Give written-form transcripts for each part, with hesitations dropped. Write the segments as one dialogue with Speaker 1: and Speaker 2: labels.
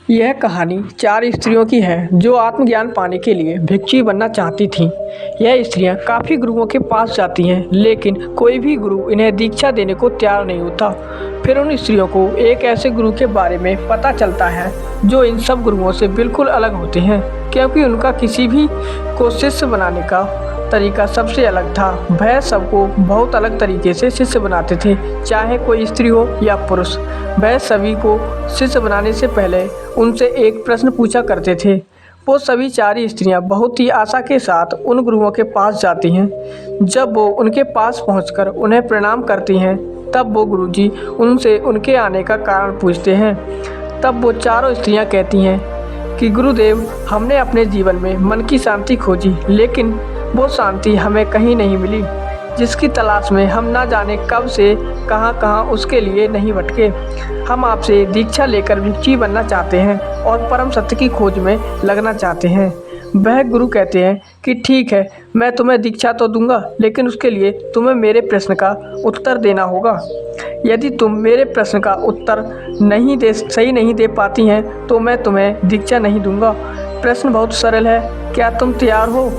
Speaker 1: यह कहानी 4 स्त्रियों की है जो आत्मज्ञान पाने के लिए भिक्षु बनना चाहती थीं। यह स्त्रियां काफ़ी गुरुओं के पास जाती हैं, लेकिन कोई भी गुरु इन्हें दीक्षा देने को तैयार नहीं होता। फिर उन स्त्रियों को एक ऐसे गुरु के बारे में पता चलता है जो इन सब गुरुओं से बिल्कुल अलग होते हैं, क्योंकि उनका किसी भी को शिष्य बनाने का तरीका सबसे अलग था। वह सबको बहुत अलग तरीके से शिष्य बनाते थे, चाहे कोई स्त्री हो या पुरुष। वह सभी को शिष्य बनाने से पहले उनसे एक प्रश्न पूछा करते थे। वो सभी 4 स्त्रियां बहुत ही आशा के साथ उन गुरुओं के पास जाती हैं। जब वो उनके पास पहुंचकर उन्हें प्रणाम करती हैं, तब वो गुरुजी उनसे उनके आने का कारण पूछते हैं। तब वो चारों स्त्रियां कहती हैं कि गुरुदेव, हमने अपने जीवन में मन की शांति खोजी, लेकिन वो शांति हमें कहीं नहीं मिली, जिसकी तलाश में हम ना जाने कब से कहां उसके लिए नहीं भटके। हम आपसे दीक्षा लेकर भिक्षु बनना चाहते हैं और परम सत्य की खोज में लगना चाहते हैं। वह गुरु कहते हैं कि ठीक है, मैं तुम्हें दीक्षा तो दूंगा, लेकिन उसके लिए तुम्हें मेरे प्रश्न का उत्तर देना होगा। यदि तुम मेरे प्रश्न का उत्तर सही नहीं दे पाती हैं, तो मैं तुम्हें दीक्षा नहीं दूंगा। प्रश्न बहुत सरल है, क्या तुम तैयार हो?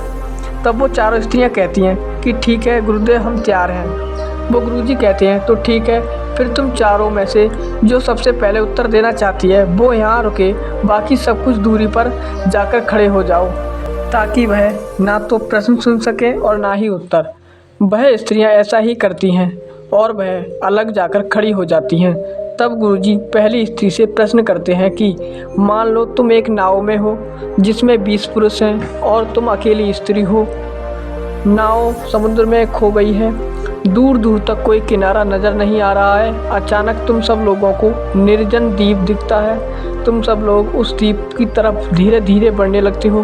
Speaker 1: तब वो चारों स्त्रियां कहती हैं कि ठीक है गुरुदेव, हम तैयार हैं। वो गुरुजी कहते हैं तो ठीक है, फिर तुम चारों में से जो सबसे पहले उत्तर देना चाहती है वो यहाँ रुके, बाकी सब कुछ दूरी पर जाकर खड़े हो जाओ, ताकि वह ना तो प्रश्न सुन सके और ना ही उत्तर। वह स्त्रियां ऐसा ही करती हैं और वह अलग जाकर खड़ी हो जाती हैं। तब गुरुजी पहली स्त्री से प्रश्न करते हैं कि मान लो तुम एक नाव में हो जिसमें 20 पुरुष हैं और तुम अकेली स्त्री हो। नाव समुद्र में खो गई है, दूर दूर तक कोई किनारा नज़र नहीं आ रहा है। अचानक तुम सब लोगों को निर्जन द्वीप दिखता है। तुम सब लोग उस द्वीप की तरफ धीरे धीरे बढ़ने लगते हो।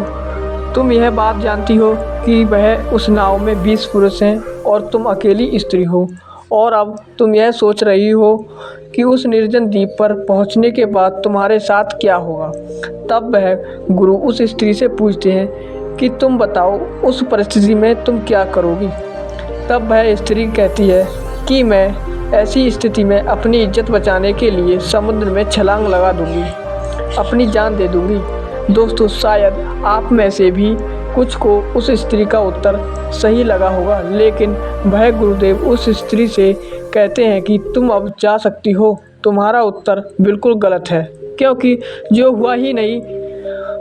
Speaker 1: तुम यह बात जानती हो कि वह उस नाव में 20 पुरुष हैं और तुम अकेली स्त्री हो, और अब तुम यह सोच रही हो कि उस निर्जन द्वीप पर पहुंचने के बाद तुम्हारे साथ क्या होगा। तब वह गुरु उस स्त्री से पूछते हैं कि तुम बताओ, उस परिस्थिति में तुम क्या करोगी। तब वह स्त्री कहती है कि मैं ऐसी स्थिति में अपनी इज्जत बचाने के लिए समुद्र में छलांग लगा दूंगी, अपनी जान दे दूंगी। दोस्तों, शायद आप में से भी कुछ को उस स्त्री का उत्तर सही लगा होगा, लेकिन वह गुरुदेव उस स्त्री से कहते हैं कि तुम अब जा सकती हो। तुम्हारा उत्तर बिल्कुल गलत है, क्योंकि जो हुआ ही नहीं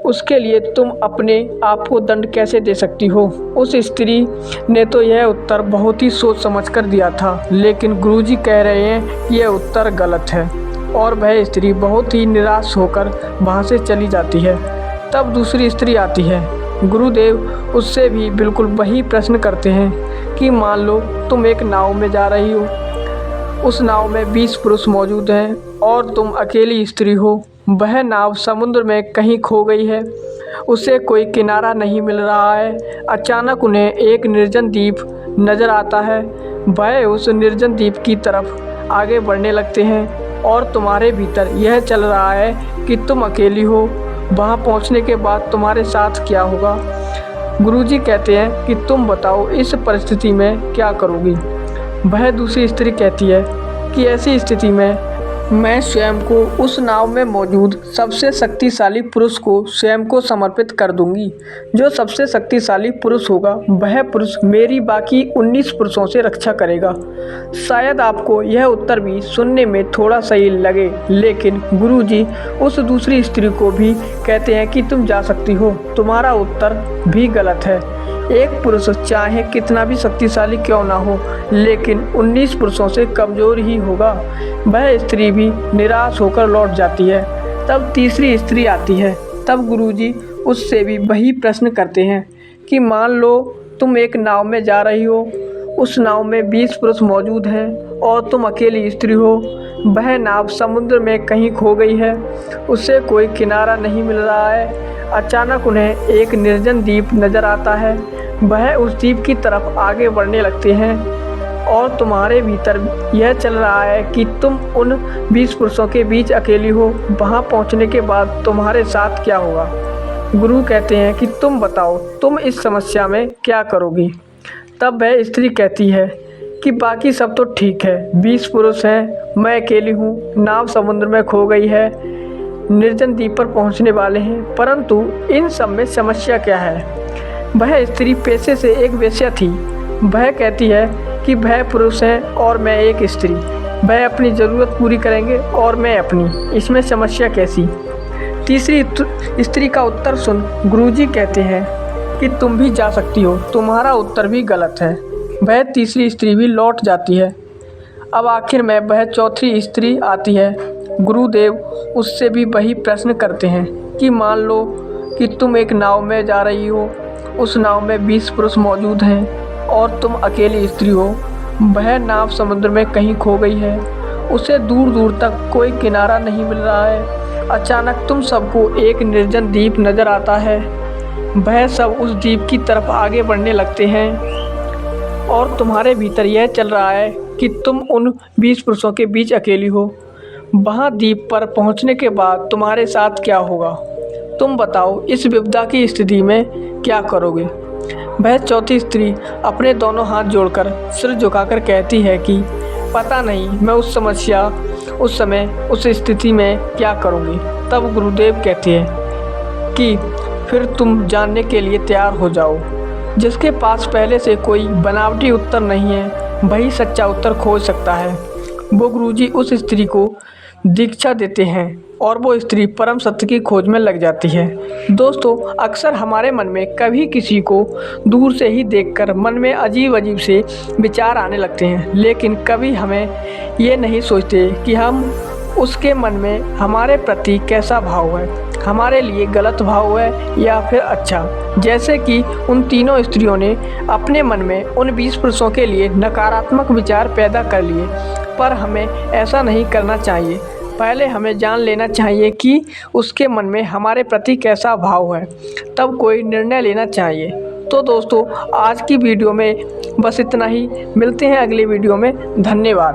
Speaker 1: उसके लिए तुम अपने आप को दंड कैसे दे सकती हो। उस स्त्री ने तो यह उत्तर बहुत ही सोच समझ कर दिया था, लेकिन गुरुजी कह रहे हैं कि यह उत्तर गलत है, और वह स्त्री बहुत ही निराश होकर वहाँ से चली जाती है। तब दूसरी स्त्री आती है। गुरुदेव उससे भी बिल्कुल वही प्रश्न करते हैं कि मान लो तुम एक नाव में जा रही हो, उस नाव में 20 पुरुष मौजूद हैं और तुम अकेली स्त्री हो। वह नाव समुद्र में कहीं खो गई है, उसे कोई किनारा नहीं मिल रहा है। अचानक उन्हें एक निर्जन द्वीप नज़र आता है। वह उस निर्जन द्वीप की तरफ आगे बढ़ने लगते हैं और तुम्हारे भीतर यह चल रहा है कि तुम अकेली हो। वहाँ पहुँचने के बाद तुम्हारे साथ क्या होगा। गुरुजी कहते हैं कि तुम बताओ, इस परिस्थिति में क्या करोगी। वह दूसरी स्त्री कहती है कि ऐसी स्थिति में मैं स्वयं को उस नाव में मौजूद सबसे शक्तिशाली पुरुष को स्वयं को समर्पित कर दूंगी। जो सबसे शक्तिशाली पुरुष होगा वह पुरुष मेरी बाकी 19 पुरुषों से रक्षा करेगा। शायद आपको यह उत्तर भी सुनने में थोड़ा सही लगे, लेकिन गुरुजी उस दूसरी स्त्री को भी कहते हैं कि तुम जा सकती हो। तुम्हारा उत्तर भी गलत है। एक पुरुष चाहे कितना भी शक्तिशाली क्यों ना हो, लेकिन 19 पुरुषों से कमज़ोर ही होगा। वह स्त्री भी निराश होकर लौट जाती है। तब तीसरी स्त्री आती है। तब गुरुजी उससे भी वही प्रश्न करते हैं कि मान लो तुम एक नाव में जा रही हो, उस नाव में 20 पुरुष मौजूद हैं और तुम अकेली स्त्री हो। वह नाव समुद्र में कहीं खो गई है, उससे कोई किनारा नहीं मिल रहा है। अचानक उन्हें एक निर्जन द्वीप नज़र आता है। वह उस द्वीप की तरफ आगे बढ़ने लगते हैं और तुम्हारे भीतर यह चल रहा है कि तुम उन 20 पुरुषों के बीच अकेली हो। वहाँ पहुँचने के बाद तुम्हारे साथ क्या होगा। गुरु कहते हैं कि तुम बताओ, तुम इस समस्या में क्या करोगी। तब वह स्त्री कहती है कि बाकी सब तो ठीक है, 20 पुरुष हैं, मैं अकेली हूँ, नाव समुद्र में खो गई है, निर्जन द्वीप पर पहुंचने वाले हैं, परंतु इन सब में समस्या क्या है। वह स्त्री पेशे से एक वेश्या थी। वह कहती है कि वह पुरुष है और मैं एक स्त्री। वह अपनी ज़रूरत पूरी करेंगे और मैं अपनी। इसमें समस्या कैसी। तीसरी स्त्री का उत्तर सुन गुरुजी कहते हैं कि तुम भी जा सकती हो, तुम्हारा उत्तर भी गलत है। वह तीसरी स्त्री भी लौट जाती है। अब आखिर में वह चौथी स्त्री आती है। गुरुदेव उससे भी वही प्रश्न करते हैं कि मान लो कि तुम एक नाव में जा रही हो, उस नाव में 20 पुरुष मौजूद हैं और तुम अकेली स्त्री हो। वह नाव समुद्र में कहीं खो गई है, उसे दूर दूर तक कोई किनारा नहीं मिल रहा है। अचानक तुम सबको एक निर्जन द्वीप नज़र आता है। वह सब उस द्वीप की तरफ आगे बढ़ने लगते हैं और तुम्हारे भीतर यह चल रहा है कि तुम उन 20 पुरुषों के बीच अकेली हो। वहाँ द्वीप पर पहुँचने के बाद तुम्हारे साथ क्या होगा, तुम बताओ। इस विपदा की स्थिति में क्या करोगे। वह चौथी स्त्री अपने दोनों हाथ जोड़कर सिर झुकाकर कहती है कि पता नहीं, मैं उस समय उस स्थिति में क्या करूँगी। तब गुरुदेव कहते हैं कि फिर तुम जानने के लिए तैयार हो जाओ। जिसके पास पहले से कोई बनावटी उत्तर नहीं है, वही सच्चा उत्तर खोज सकता है। वो गुरुजी उस स्त्री को दीक्षा देते हैं और वो स्त्री परम सत्य की खोज में लग जाती है। दोस्तों, अक्सर हमारे मन में कभी किसी को दूर से ही देखकर मन में अजीब अजीब से विचार आने लगते हैं, लेकिन कभी हमें ये नहीं सोचते कि हम उसके मन में हमारे प्रति कैसा भाव है, हमारे लिए गलत भाव है या फिर अच्छा। जैसे कि उन तीनों स्त्रियों ने अपने मन में उन 20 पुरुषों के लिए नकारात्मक विचार पैदा कर लिए, पर हमें ऐसा नहीं करना चाहिए। पहले हमें जान लेना चाहिए कि उसके मन में हमारे प्रति कैसा भाव है, तब कोई निर्णय लेना चाहिए। तो दोस्तों, आज की वीडियो में बस इतना ही। मिलते हैं अगली वीडियो में। धन्यवाद।